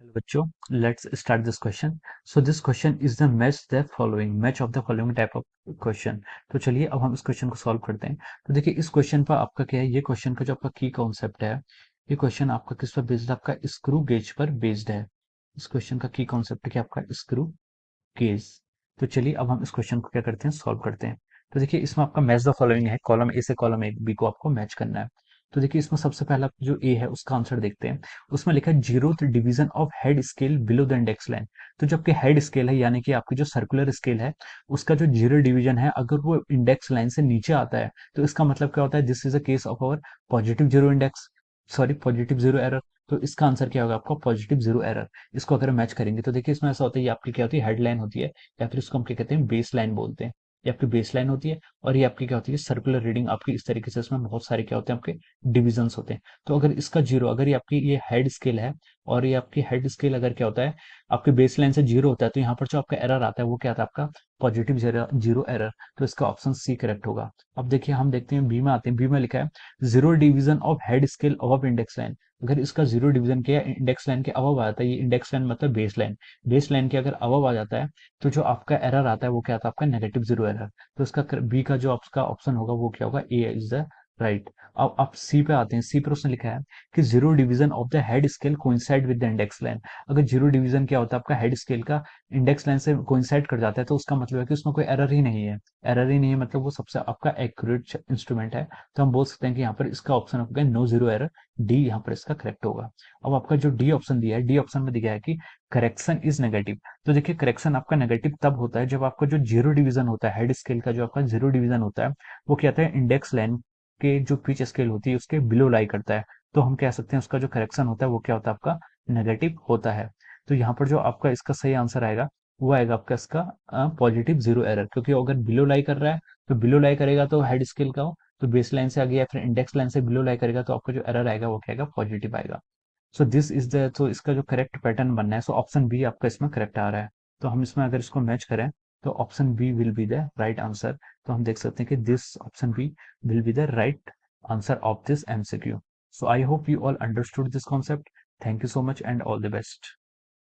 Hello बच्चों, let's start this question. So this question is the match of the following type of question. तो चलिए अब हम इस क्वेश्चन को सॉल्व करते हैं. तो देखिए इस क्वेश्चन पर आपका क्या है, ये क्वेश्चन का जो आपका की कॉन्सेप्ट है, ये क्वेश्चन आपका किस पर बेस्ड है, आपका स्क्रू गेज पर बेस्ड है. इस क्वेश्चन का की कॉन्सेप्ट है कि आपका स्क्रू गेज. तो चलिए अब हम इस क्वेश्चन को क्या करते हैं, सॉल्व करते हैं. तो देखिए इसमें आपका मैच द फॉलोइंग है, कॉलम ए से कॉलम ए बी को आपको मैच करना है. तो देखिए इसमें सबसे पहला जो ए है उसका आंसर देखते हैं. उसमें लिखा है zeroth division of head scale below the index line. तो जो आपकी हेड स्केल है यानी कि आपकी जो सर्कुलर स्केल है, उसका जो जीरो डिवीजन है अगर वो इंडेक्स लाइन से नीचे आता है, तो इसका मतलब क्या होता है, this is a case of our positive zero index, sorry positive zero error. तो इसका आंसर क्या होगा आपका, पॉजिटिव जीरो एरर. इसको अगर मैच करेंगे तो देखिए इसमें ऐसा होता है, ये आपकी क्या होती है, हेडलाइन होती है, या फिर इसको हम क्या कहते हैं, बेस लाइन बोलते हैं. ये आपकी बेस लाइन होती है और ये आपकी क्या होती है, सर्कुलर रीडिंग आपकी. इस तरीके से इसमें बहुत सारे क्या होते हैं, आपके डिविजन्स होते हैं. तो अगर इसका जीरो, अगर ये आपकी ये हेड स्केल है और ये आपकी हेड स्केल अगर क्या होता है, आपके बेस लाइन से जीरो होता है, तो यहाँ पर जो आपका एरर आता है वो क्या आता है, आपका पॉजिटिव जीरो एरर. तो इसका ऑप्शन सी करेक्ट होगा. अब देखिए हम देखते हैं बी में आते हैं. बी में लिखा है zero division of head scale above index line. अगर इसका जीरो डिवीजन किया इंडेक्स लाइन के अबव आ जाता है, ये इंडेक्स लाइन मतलब बेस लाइन, बेस लाइन के अगर अबव आ जाता है, तो जो आपका एरर आता है वो क्या आता है, आपका नेगेटिव जीरो एरर. तो इसका बी का जो आपका ऑप्शन होगा वो क्या होगा, ए इज द राइट. अब आप सी पे आते हैं. सी पर उसने लिखा है कि zero division of the head scale coincide with the index line. अगर जीरो डिवीजन क्या होता है, आपका हेड स्केल का इंडेक्स लाइन से कोइंसाइड कर जाता है, तो उसका मतलब है कि उसमें कोई एरर ही नहीं है. एरर ही नहीं है मतलब वो सबसे आपका एक्यूरेट इंस्ट्रूमेंट है. तो हम बोल सकते हैं कि यहाँ पर इसका ऑप्शन होगा नो जीरो एरर. डी यहाँ पर इसका करेक्ट होगा. अब आपका जो डी ऑप्शन दिया है, डी ऑप्शन में दिया है कि करेक्शन इज नेगेटिव. तो देखिए करेक्शन आपका नेगेटिव तब होता है जब आपका जो जीरो डिवीजन होता है, हेड स्केल का जो आपका जीरो डिवीजन होता है, वो क्या होता है, इंडेक्स लाइन के जो पिच स्केल होती है उसके बिलो लाई करता है. तो हम कह सकते हैं उसका जो करेक्शन होता है वो क्या होता है, आपका नेगेटिव होता है. तो यहाँ पर जो आपका इसका सही आंसर आएगा वो आएगा आपका इसका पॉजिटिव जीरो एरर. क्योंकि अगर बिलो लाई कर रहा है, तो बिलो लाई करेगा तो हेड स्केल का हो, तो बेस लाइन से आगे या फिर इंडेक्स लाइन से बिलो लाई करेगा तो आपका जो एरर आएगा वो क्या आएगा, पॉजिटिव आएगा. सो दिस इज द, तो इसका जो करेक्ट पैटर्न बनना है, सो ऑप्शन बी आपका इसमें करेक्ट आ रहा है. तो हम इसमें अगर इसको मैच करें तो option B will be the right answer. तो हम देख सकते हैं कि this option B will be the right answer of this MCQ. So I hope you all understood this concept. Thank you so much and all the best.